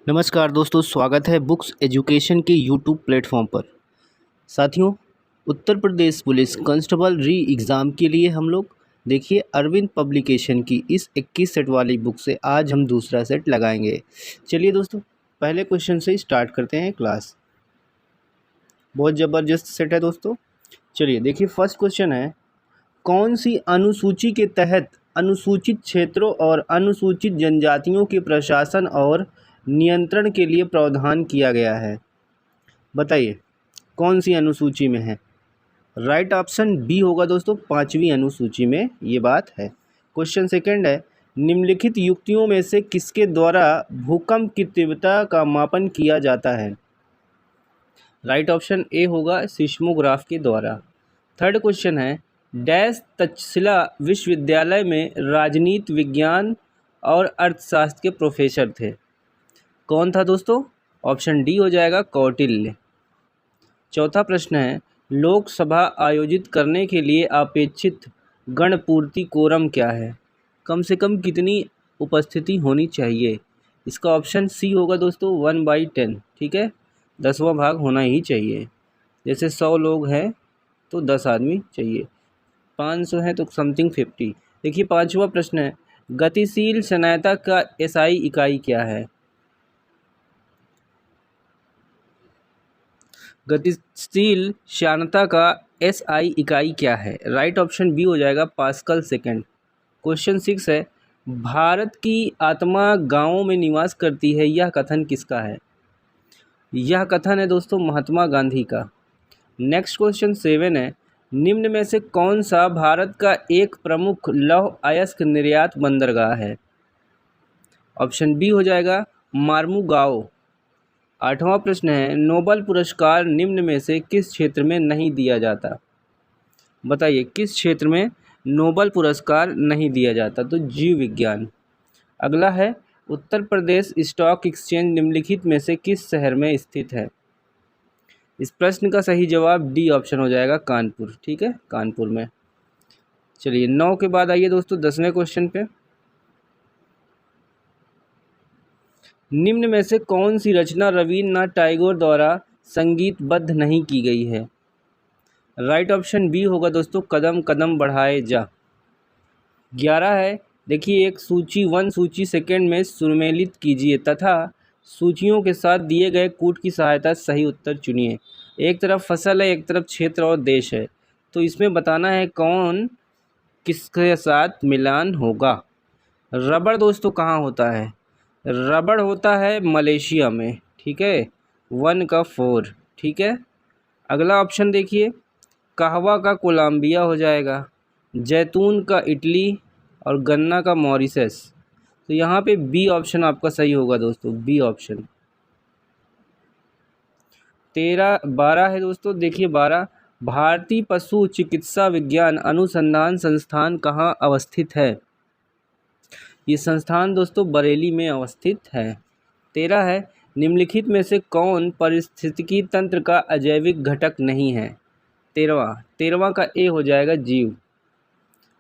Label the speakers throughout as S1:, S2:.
S1: नमस्कार दोस्तों, स्वागत है बुक्स एजुकेशन के यूट्यूब प्लेटफॉर्म पर। साथियों, उत्तर प्रदेश पुलिस कांस्टेबल री एग्ज़ाम के लिए हम लोग देखिए अरविंद पब्लिकेशन की इस 21 सेट वाली बुक से आज हम दूसरा सेट लगाएंगे। चलिए दोस्तों, पहले क्वेश्चन से स्टार्ट करते हैं क्लास। बहुत ज़बरदस्त सेट है दोस्तों। चलिए देखिए, फर्स्ट क्वेश्चन है, कौन सी अनुसूची के तहत अनुसूचित क्षेत्रों और अनुसूचित जनजातियों के प्रशासन और नियंत्रण के लिए प्रावधान किया गया है? बताइए कौन सी अनुसूची में है? राइट ऑप्शन बी होगा दोस्तों, 5वीं अनुसूची में ये बात है। क्वेश्चन सेकंड है, निम्नलिखित युक्तियों में से किसके द्वारा भूकंप की तीव्रता का मापन किया जाता है? राइट ऑप्शन ए होगा, सिस्मोग्राफ के द्वारा। थर्ड क्वेश्चन है, डैश तक्षशिला विश्वविद्यालय में राजनीति विज्ञान और अर्थशास्त्र के प्रोफेसर थे? कौन था दोस्तों? ऑप्शन डी हो जाएगा, कौटिल्य। चौथा प्रश्न है, लोकसभा आयोजित करने के लिए अपेक्षित गणपूर्ति कोरम क्या है? कम से कम कितनी उपस्थिति होनी चाहिए? इसका ऑप्शन सी होगा दोस्तों, 1/10। ठीक है, 10वां भाग होना ही चाहिए। जैसे 100 लोग हैं तो 10 आदमी चाहिए, 500 है तो समथिंग 50। देखिए पांचवा प्रश्न है, गतिशील सनायता का एसआई इकाई क्या है? गतिशील श्यानता का एसआई इकाई क्या है? राइट ऑप्शन बी हो जाएगा, पास्कल सेकंड। क्वेश्चन 6 है, भारत की आत्मा गांवों में निवास करती है, यह कथन किसका है? यह कथन है दोस्तों महात्मा गांधी का। नेक्स्ट क्वेश्चन 7 है, निम्न में से कौन सा भारत का एक प्रमुख लौह अयस्क निर्यात बंदरगाह है? ऑप्शन बी हो जाएगा, मार्मुगाओ। आठवां प्रश्न है, नोबेल पुरस्कार निम्न में से किस क्षेत्र में नहीं दिया जाता? बताइए किस क्षेत्र में नोबेल पुरस्कार नहीं दिया जाता? तो जीव विज्ञान। अगला है, उत्तर प्रदेश स्टॉक एक्सचेंज निम्नलिखित में से किस शहर में स्थित है? इस प्रश्न का सही जवाब डी ऑप्शन हो जाएगा, कानपुर। ठीक है, कानपुर में। चलिए 9 के बाद आइए दोस्तों 10वें क्वेश्चन पे। निम्न में से कौन सी रचना रवींद्रनाथ टैगोर द्वारा संगीतबद्ध नहीं की गई है? राइट ऑप्शन बी होगा दोस्तों, कदम कदम बढ़ाए जा। 11 है, देखिए एक सूची 1 सूची सेकंड में सुमेलित कीजिए तथा सूचियों के साथ दिए गए कूट की सहायता से सही उत्तर चुनिए। एक तरफ फसल है, एक तरफ क्षेत्र और देश है, तो इसमें बताना है कौन किसके साथ मिलान होगा। रबड़ दोस्तों कहाँ होता है? रबड़ होता है मलेशिया में। ठीक है, 1 का 4। ठीक है, अगला ऑप्शन देखिए, कहवा का कोलंबिया हो जाएगा, जैतून का इटली और गन्ना का मॉरिशस। तो यहाँ पे बी ऑप्शन आपका सही होगा दोस्तों, बी ऑप्शन। 12 है दोस्तों, देखिए 12, भारतीय पशु चिकित्सा विज्ञान अनुसंधान संस्थान कहाँ अवस्थित है? ये संस्थान दोस्तों बरेली में अवस्थित है। 13 है, निम्नलिखित में से कौन पारिस्थितिकी तंत्र का अजैविक घटक नहीं है? 13वां का ए हो जाएगा, जीव।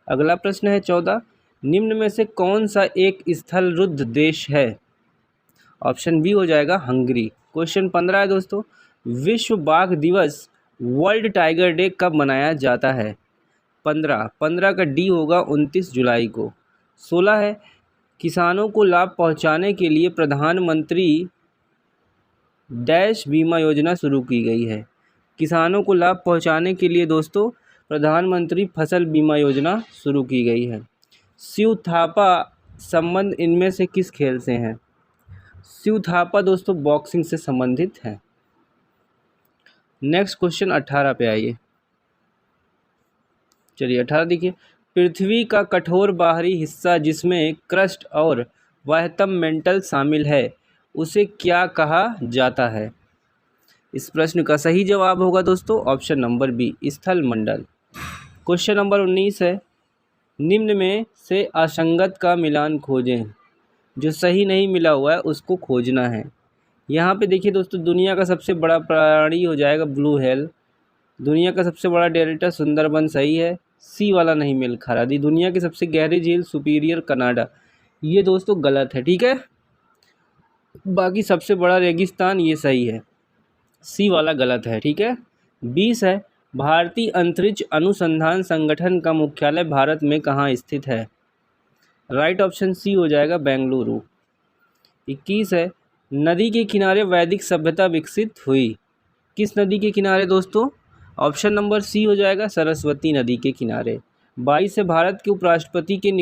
S1: अगला प्रश्न है 14, निम्न में से कौन सा एक स्थलरुद्ध देश है? ऑप्शन बी हो जाएगा, हंगरी। क्वेश्चन 15 है दोस्तों, विश्व बाघ दिवस वर्ल्ड टाइगर डे कब मनाया जाता है? 15 का डी होगा, 29 जुलाई को। 16 है, किसानों को लाभ पहुंचाने के लिए प्रधानमंत्री डैश बीमा योजना शुरू की गई है। किसानों को लाभ पहुंचाने के लिए दोस्तों प्रधानमंत्री फसल बीमा योजना शुरू की गई है। शिव थापा संबंध इनमें से किस खेल से हैं? शिव थापा दोस्तों बॉक्सिंग से संबंधित है। नेक्स्ट क्वेश्चन 18 पे आइए। चलिए 18 देखिए, पृथ्वी का कठोर बाहरी हिस्सा जिसमें क्रस्ट और वाह्यतम मेंटल शामिल है उसे क्या कहा जाता है? इस प्रश्न का सही जवाब होगा दोस्तों ऑप्शन नंबर बी, स्थल मंडल। क्वेश्चन नंबर 19 है, निम्न में से असंगत का मिलान खोजें। जो सही नहीं मिला हुआ है उसको खोजना है। यहाँ पे देखिए दोस्तों, दुनिया का सबसे बड़ा प्राणी हो जाएगा ब्लू व्हेल। दुनिया का सबसे बड़ा डेल्टा सुंदरबन सही है। सी वाला नहीं मिल खा रहा। दी दुनिया की सबसे गहरी झील सुपीरियर कनाडा, ये दोस्तों गलत है। ठीक है, बाकी सबसे बड़ा रेगिस्तान, ये सही है, सी वाला गलत है। ठीक है। 20 है, भारतीय अंतरिक्ष अनुसंधान संगठन का मुख्यालय भारत में कहाँ स्थित है? राइट ऑप्शन सी हो जाएगा, बेंगलुरु। 21 है, नदी के किनारे वैदिक सभ्यता विकसित हुई। किस नदी के किनारे दोस्तों? ऑप्शन नंबर सी हो जाएगा, सरस्वती नदी के किनारे। 22 है, भारत के उपराष्ट्रपति के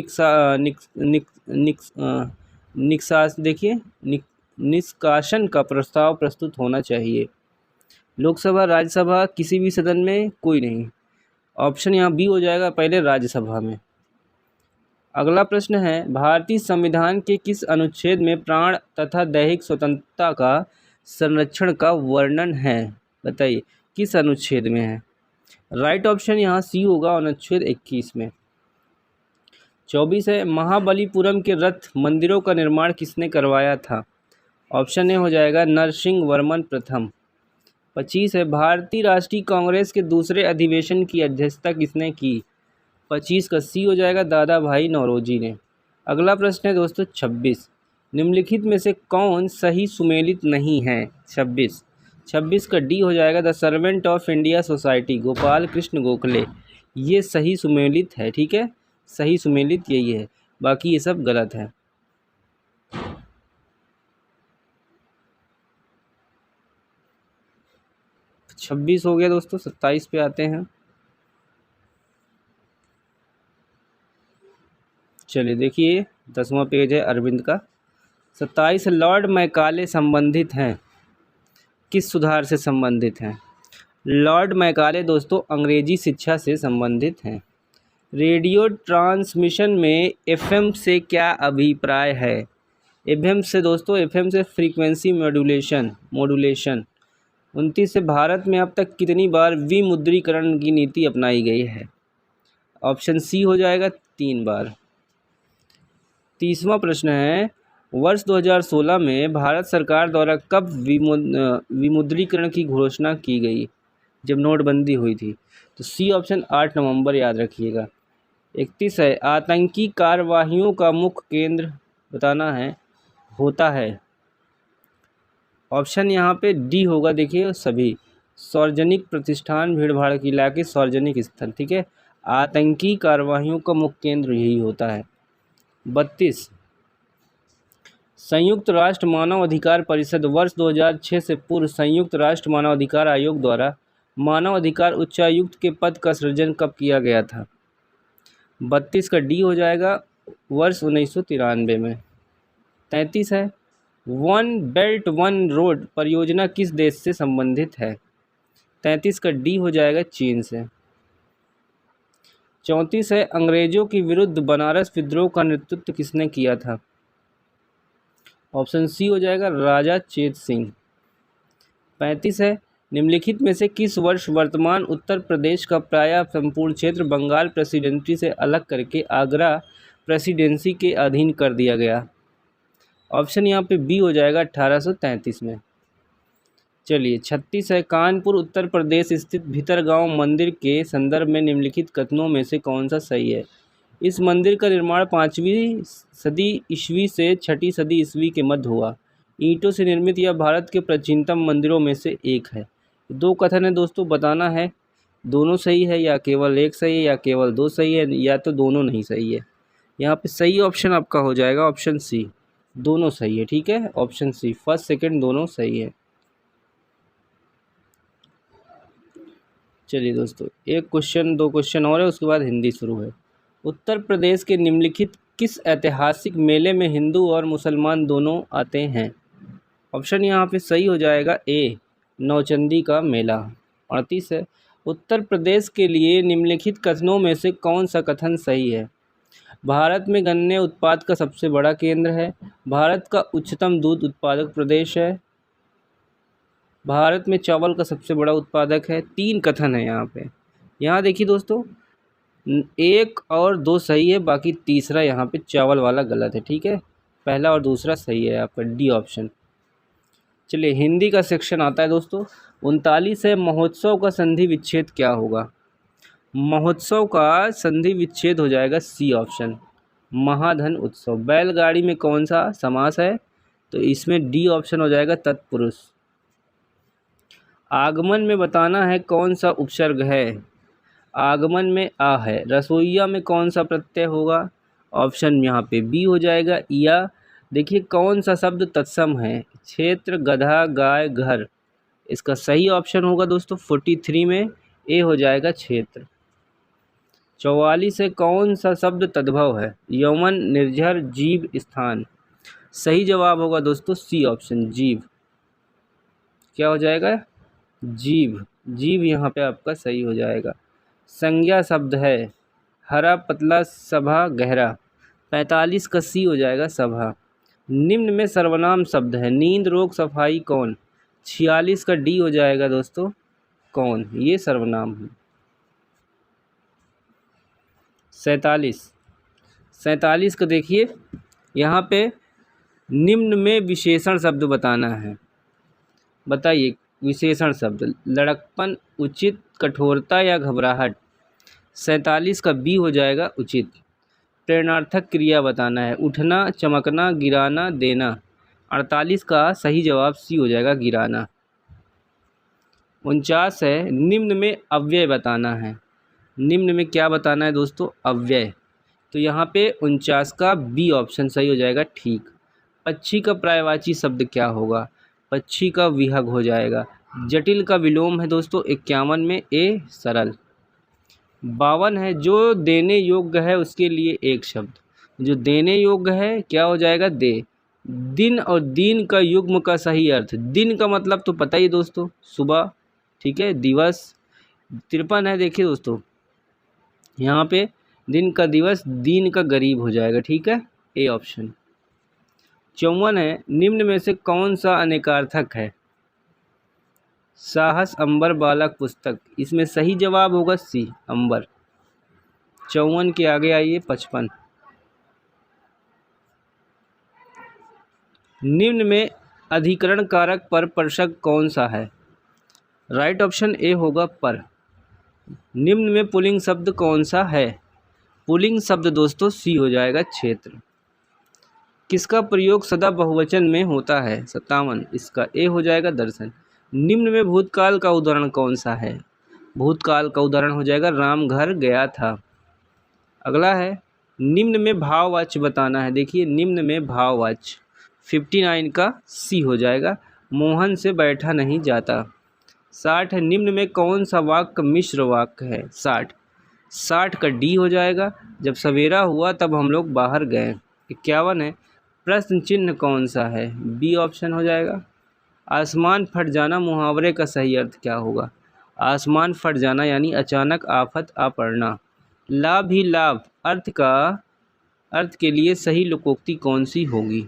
S1: निष्कासन का प्रस्ताव प्रस्तुत होना चाहिए। लोकसभा, राज्यसभा, किसी भी सदन में, कोई नहीं। ऑप्शन यहाँ बी हो जाएगा, पहले राज्यसभा में। अगला प्रश्न है, भारतीय संविधान के किस अनुच्छेद में प्राण तथा दैहिक स्वतंत्रता का संरक्षण का वर्णन है? बताइए किस अनुच्छेद में है? राइट ऑप्शन यहाँ सी होगा, अनुच्छेद 21 में। 24 है, महाबलीपुरम के रथ मंदिरों का निर्माण किसने करवाया था? ऑप्शन ए हो जाएगा, नरसिंह वर्मन प्रथम। 25 है, भारतीय राष्ट्रीय कांग्रेस के दूसरे अधिवेशन की अध्यक्षता किसने की? 25 का सी हो जाएगा, दादा भाई नौरोजी ने। अगला प्रश्न है दोस्तों 26, निम्नलिखित में से कौन सही सुमेलित नहीं है? 26 का डी हो जाएगा, the servant of India society, Gopal Krishna Gokhale, ये सही सुमेलित है। ठीक है, सही सुमेलित यही है, बाकी ये सब गलत है। 26 हो गया दोस्तों, 27 पे आते हैं। चलिए देखिए, 10वां पेज है अरविंद का। 27 लॉर्ड मैकाले संबंधित हैं, किस सुधार से संबंधित हैं? लॉर्ड मैकाले दोस्तों अंग्रेजी शिक्षा से संबंधित हैं। रेडियो ट्रांसमिशन में एफएम से क्या अभिप्राय है? एफएम से दोस्तों, एफएम से फ्रीक्वेंसी मॉड्यूलेशन। 29 से, भारत में अब तक कितनी बार विमुद्रीकरण की नीति अपनाई गई है? ऑप्शन सी हो जाएगा, 3 बार। 30वां प्रश्न है, वर्ष 2016 में भारत सरकार द्वारा कब विमुद्रीकरण की घोषणा की गई? जब नोटबंदी हुई थी। तो सी ऑप्शन 8 नवंबर, याद रखिएगा। 31 है, आतंकी कार्यवाहियों का मुख्य केंद्र बताना है, होता है। ऑप्शन यहाँ पे डी होगा, देखिए सभी सार्वजनिक प्रतिष्ठान, भीड़ भाड़ के इलाके, सार्वजनिक स्थल। ठीक है, आतंकी कार्यवाहियों का मुख्य केंद्र यही होता है। 32, संयुक्त राष्ट्र मानव अधिकार परिषद वर्ष 2006 से पूर्व संयुक्त राष्ट्र मानव अधिकार आयोग द्वारा मानव अधिकार उच्चायुक्त के पद का सृजन कब किया गया था? 32 का डी हो जाएगा, वर्ष 1993 में। 33 है, वन बेल्ट वन रोड परियोजना किस देश से संबंधित है? 33 का डी हो जाएगा, चीन से। 34 है, अंग्रेजों के विरुद्ध बनारस विद्रोह का नेतृत्व किसने किया था? ऑप्शन सी हो जाएगा, राजा चेत सिंह। 35 है, निम्नलिखित में से किस वर्ष वर्तमान उत्तर प्रदेश का प्रायः संपूर्ण क्षेत्र बंगाल प्रेसिडेंसी से अलग करके आगरा प्रेसिडेंसी के अधीन कर दिया गया? ऑप्शन यहाँ पे बी हो जाएगा, 1833 में। चलिए 36 है, कानपुर उत्तर प्रदेश स्थित भीतरगांव मंदिर के संदर्भ में निम्नलिखित कथनों में से कौन सा सही है? इस मंदिर का निर्माण 5वीं सदी ईस्वी से 6ठी सदी ईस्वी के मध्य हुआ। ईंटों से निर्मित यह भारत के प्राचीनतम मंदिरों में से एक है। 2 कथन है दोस्तों, बताना है दोनों सही है या केवल एक सही है या केवल 2 सही है या तो दोनों नहीं सही है। यहाँ पे सही ऑप्शन आपका हो जाएगा ऑप्शन सी, दोनों सही है। ठीक है, ऑप्शन सी, फर्स्ट सेकंड दोनों सही है। चलिए दोस्तों, एक क्वेश्चन 2 क्वेश्चन और है, उसके बाद हिंदी शुरू है। उत्तर प्रदेश के निम्नलिखित किस ऐतिहासिक मेले में हिंदू और मुसलमान दोनों आते हैं? ऑप्शन यहाँ पे सही हो जाएगा, ए, नौचंदी का मेला। 38 है, उत्तर प्रदेश के लिए निम्नलिखित कथनों में से कौन सा कथन सही है? भारत में गन्ने उत्पाद का सबसे बड़ा केंद्र है, भारत का उच्चतम दूध उत्पादक प्रदेश है, भारत में चावल का सबसे बड़ा उत्पादक है। 3 कथन है यहाँ पे। यहाँ देखिए दोस्तों, 1 और 2 सही है, बाकी तीसरा यहाँ पे चावल वाला गलत है। ठीक है, पहला और दूसरा सही है आपका, डी ऑप्शन। चलिए हिंदी का सेक्शन आता है दोस्तों। 39 है, महोत्सव का संधि विच्छेद क्या होगा? महोत्सव का संधि विच्छेद हो जाएगा, सी ऑप्शन, महाधन उत्सव। बैलगाड़ी में कौन सा समास है? तो इसमें डी ऑप्शन हो जाएगा तत्पुरुष। आगमन में बताना है कौन सा उपसर्ग है। आगमन में आ है। रसोइया में कौन सा प्रत्यय होगा, ऑप्शन यहाँ पे बी हो जाएगा या। देखिए कौन सा शब्द तत्सम है, क्षेत्र, गधा, गाय, घर। इसका सही ऑप्शन होगा दोस्तों 43 में ए हो जाएगा क्षेत्र। 44 से कौन सा शब्द तद्भव है, यौवन, निर्झर, जीव, स्थान। सही जवाब होगा दोस्तों सी ऑप्शन जीव। क्या हो जाएगा, जीव। जीव यहाँ पे आपका सही हो जाएगा। संज्ञा शब्द है, हरा, पतला, सभा, गहरा। 45 का सी हो जाएगा सभा। निम्न में सर्वनाम शब्द है, नींद, रोग, सफाई, कौन। 46 का डी हो जाएगा दोस्तों कौन, ये सर्वनाम है। 47 का देखिए यहाँ पे निम्न में विशेषण शब्द बताना है। बताइए विशेषण शब्द, लड़कपन, उचित, कठोरता या घबराहट। 47 का बी हो जाएगा उचित। प्रेरणार्थक क्रिया बताना है, उठना, चमकना, गिराना, देना। 48 का सही जवाब सी हो जाएगा गिराना। 49 है निम्न में अव्यय बताना है। निम्न में क्या बताना है दोस्तों, अव्यय। तो यहाँ पे 49 का बी ऑप्शन सही हो जाएगा ठीक। पक्षी का पर्यायवाची शब्द क्या होगा, पक्षी का विहग हो जाएगा। जटिल का विलोम है दोस्तों 51 में ए सरल। 52 है जो देने योग्य है उसके लिए एक शब्द, जो देने योग्य है क्या हो जाएगा दे। दिन और दीन का युग्म का सही अर्थ, दिन का मतलब तो पता ही दोस्तों सुबह, ठीक है, दिवस। 53 है देखिए दोस्तों यहाँ पे दिन का दिवस, दीन का गरीब हो जाएगा, ठीक है, ए ऑप्शन। 54 है निम्न में से कौन सा अनेकार्थक है, साहस, अंबर, बालक, पुस्तक। इसमें सही जवाब होगा सी अंबर। 54 के आगे आइए 55। निम्न में अधिकरण कारक पर प्रसंग कौन सा है, राइट ऑप्शन ए होगा पर। निम्न में पुल्लिंग शब्द कौन सा है, पुल्लिंग शब्द दोस्तों सी हो जाएगा क्षेत्र। किसका प्रयोग सदा बहुवचन में होता है, 57, इसका ए हो जाएगा दर्शन। निम्न में भूतकाल का उदाहरण कौन सा है, भूतकाल का उदाहरण हो जाएगा राम घर गया था। अगला है निम्न में भाववाच्य बताना है। देखिए निम्न में भाववाच्य 59 का सी हो जाएगा, मोहन से बैठा नहीं जाता। 60 है निम्न में कौन सा वाक्य मिश्र वाक्य है, 60 का डी हो जाएगा, जब सवेरा हुआ तब हम लोग बाहर गए। 51 है प्रश्न चिन्ह कौन सा है, बी ऑप्शन हो जाएगा। आसमान फट जाना मुहावरे का सही अर्थ क्या होगा, आसमान फट जाना यानी अचानक आफत आ पड़ना। लाभ ही लाभ अर्थ के लिए सही लोकोक्ति कौन सी होगी,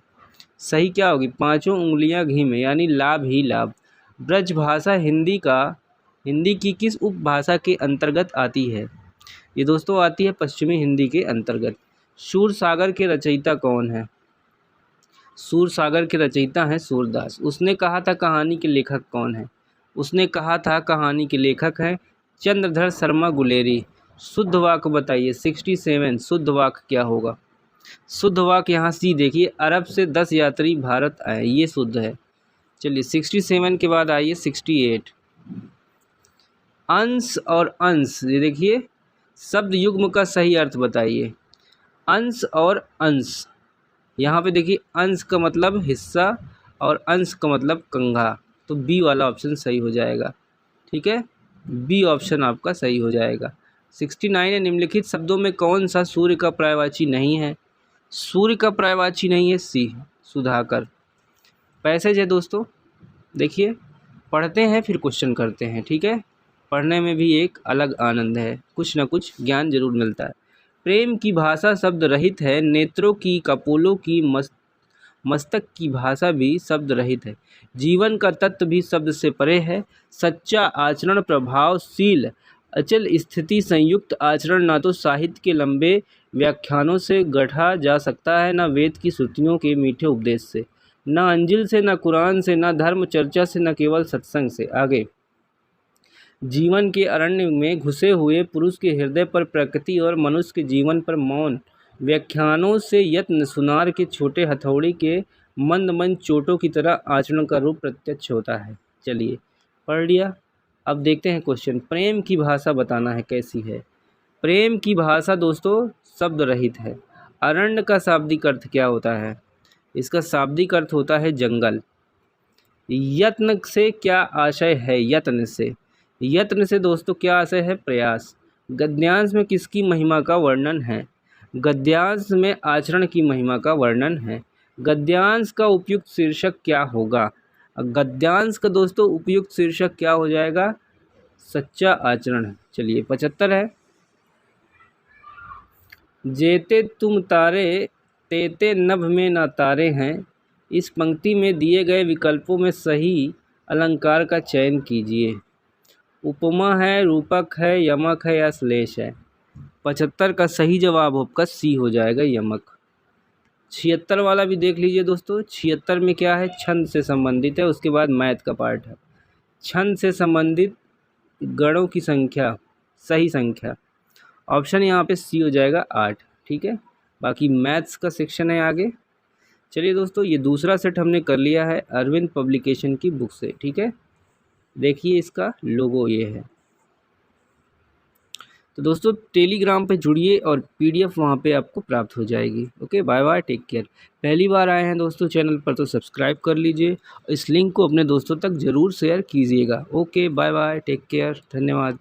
S1: सही क्या होगी, पांचों उंगलियां घी में यानी लाभ ही लाभ। ब्रज भाषा हिंदी की किस उपभाषा के अंतर्गत आती है, ये दोस्तों आती है पश्चिमी हिंदी के अंतर्गत। सूरसागर के रचयिता कौन है, सूरसागर के रचयिता हैं सूरदास। उसने कहा था कहानी के लेखक कौन है, उसने कहा था कहानी के लेखक हैं चंद्रधर शर्मा गुलेरी। शुद्ध वाक्य बताइए 67, शुद्ध वाक्य क्या होगा, शुद्ध वाक्य यहाँ सी देखिए, अरब से 10 यात्री भारत आए, ये शुद्ध है। चलिए 67 के बाद आइए 68। अंश और अंश, ये देखिए शब्द युग्म का सही अर्थ बताइए। अंश और अंश, यहाँ पे देखिए अंश का मतलब हिस्सा और अंश का मतलब कंघा, तो बी वाला ऑप्शन सही हो जाएगा, ठीक है, बी ऑप्शन आपका सही हो जाएगा। 69 है निम्नलिखित शब्दों में कौन सा सूर्य का पर्यायवाची नहीं है, सूर्य का पर्यायवाची नहीं है सी सुधाकर। पैसेज है दोस्तों, देखिए पढ़ते हैं फिर क्वेश्चन करते हैं, ठीक है, पढ़ने में भी एक अलग आनंद है, कुछ ना कुछ ज्ञान जरूर मिलता है। प्रेम की भाषा शब्द रहित है, नेत्रों की, कपोलों की, मस्तक की भाषा भी शब्द रहित है, जीवन का तत्व भी शब्द से परे है। सच्चा आचरण, प्रभावशील, अचल स्थिति, संयुक्त आचरण ना तो साहित्य के लंबे व्याख्यानों से गढ़ा जा सकता है, न वेद की श्रुतियों के मीठे उपदेश से, न अंजिल से, न कुरान से, न धर्म चर्चा से, न केवल सत्संग से। आगे जीवन के अरण्य में घुसे हुए पुरुष के हृदय पर प्रकृति और मनुष्य के जीवन पर मौन व्याख्यानों से यत्न, सुनार के छोटे हथौड़ी के मंद मंद चोटों की तरह आचरण का रूप प्रत्यक्ष होता है। चलिए पढ़ लिया। अब देखते हैं क्वेश्चन। प्रेम की भाषा बताना है कैसी है। प्रेम की भाषा दोस्तों शब्द रहित है। अरण्य का शाब्दिक अर्थ क्या होता है? इसका शाब्दिक अर्थ होता है जंगल। यत्न से क्या आशय है? यत्न से दोस्तों क्या आशय है? प्रयास। गद्यांश में किसकी महिमा का वर्णन है? गद्यांश में आचरण की महिमा का वर्णन है। गद्यांश का उपयुक्त शीर्षक क्या होगा? गद्यांश का दोस्तों उपयुक्त शीर्षक क्या हो जाएगा? सच्चा आचरण। चलिए 75 है। जेते तुम तारे तेते नभ में ना तारे हैं। इस पंक्ति में दिए गए विकल्पों में सही अलंकार का चयन कीजिए। उपमा है, रूपक है, यमक है या श्लेष है? 75 का सही जवाब आपका सी हो जाएगा, यमक। 76 वाला भी देख लीजिए दोस्तों। 76 में क्या है? छंद से संबंधित है, उसके बाद मैथ का पार्ट है। छंद से संबंधित गणों की संख्या, सही संख्या। ऑप्शन यहाँ पे सी हो जाएगा 8। ठीक है, बाकी मैथ्स का सेक्शन है आगे। चलिए दोस्तों, ये दूसरा सेट हमने कर लिया है अरविंद पब्लिकेशन की बुक से। ठीक है, देखिए इसका लोगो ये है। तो दोस्तों टेलीग्राम पे जुड़िए और पीडीएफ वहाँ पे आपको प्राप्त हो जाएगी। Okay, bye bye, take care. पहली बार आए हैं दोस्तों चैनल पर तो सब्सक्राइब कर लीजिए। इस लिंक को अपने दोस्तों तक ज़रूर शेयर कीजिएगा। Okay, bye bye, take care, धन्यवाद।